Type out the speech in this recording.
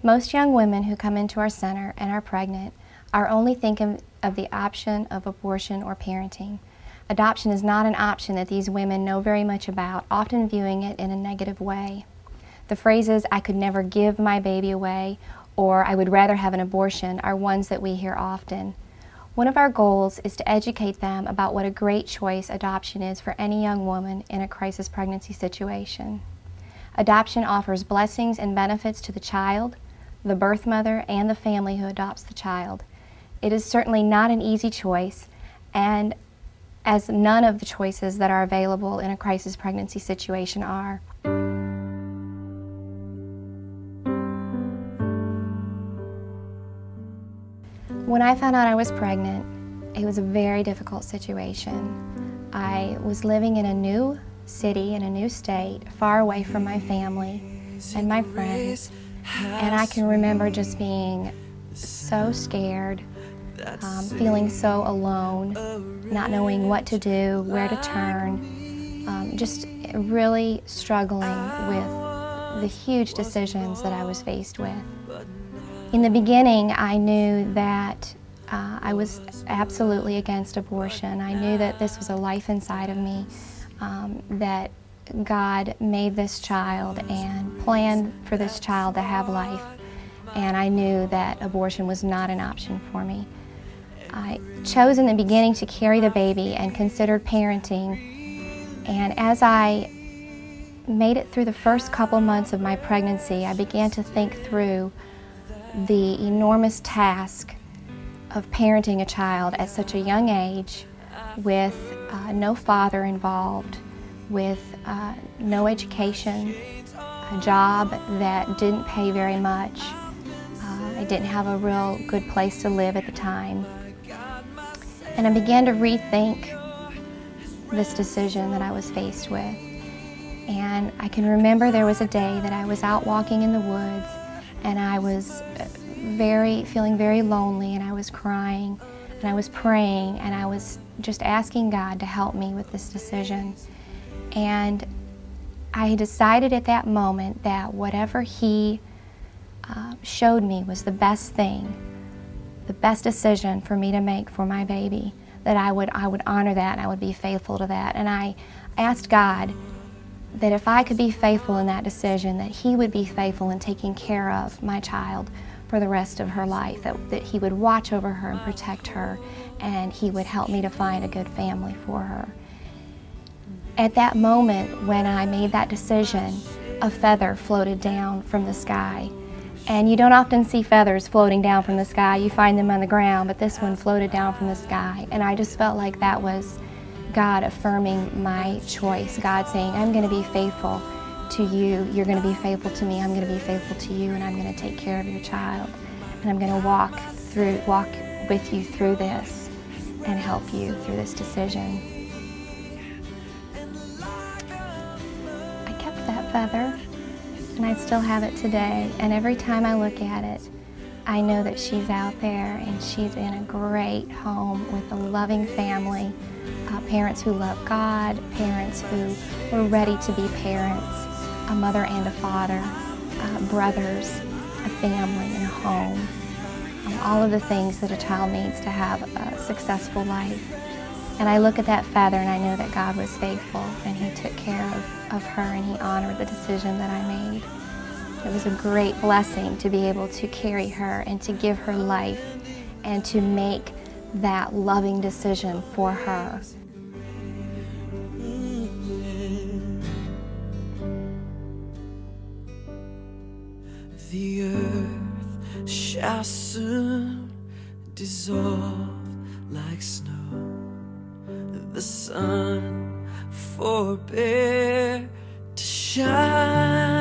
Most young women who come into our center and are pregnant are only thinking of the option of abortion or parenting. Adoption is not an option that these women know very much about, often viewing it in a negative way. The phrases, "I could never give my baby away," or "I would rather have an abortion," are ones that we hear often. One of our goals is to educate them about what a great choice adoption is for any young woman in a crisis pregnancy situation. Adoption offers blessings and benefits to the child, the birth mother, and the family who adopts the child. It is certainly not an easy choice, and as none of the choices that are available in a crisis pregnancy situation are. When I found out I was pregnant, it was a very difficult situation. I was living in a new city, in a new state, far away from my family and my friends, and I can remember just being so scared, feeling so alone, not knowing what to do, where to turn, just really struggling with the huge decisions that I was faced with. In the beginning, I knew that I was absolutely against abortion. I knew that this was a life inside of me, that God made this child and planned for this child to have life, and I knew that abortion was not an option for me. I chose in the beginning to carry the baby and considered parenting, and as I made it through the first couple months of my pregnancy, I began to think through the enormous task of parenting a child at such a young age with no father involved, with no education, a job that didn't pay very much. I didn't have a real good place to live at the time. And I began to rethink this decision that I was faced with. And I can remember there was a day that I was out walking in the woods, and I was feeling very lonely, and I was crying, and I was praying, and I was just asking God to help me with this decision. And I decided at that moment that whatever He showed me was the best thing, the best decision for me to make for my baby, that I would honor that and I would be faithful to that. And I asked God that if I could be faithful in that decision, that He would be faithful in taking care of my child for the rest of her life, that He would watch over her and protect her, and He would help me to find a good family for her. At that moment when I made that decision, a feather floated down from the sky. And you don't often see feathers floating down from the sky. You find them on the ground, but this one floated down from the sky. And I just felt like that was God affirming my choice, God saying, I'm going to be faithful to you, you're going to be faithful to me, I'm going to be faithful to you, and I'm going to take care of your child. And I'm going to walk with you through this and help you through this decision. I kept that feather, and I still have it today, and every time I look at it, I know that she's out there and she's in a great home with a loving family, parents who love God, parents who were ready to be parents, a mother and a father, brothers, a family, and a home, all of the things that a child needs to have a successful life. And I look at that feather and I know that God was faithful, and He took care of her, and He honored the decision that I made. It was a great blessing to be able to carry her and to give her life and to make that loving decision for her. The earth shall soon dissolve like snow. The sun forbear to shine.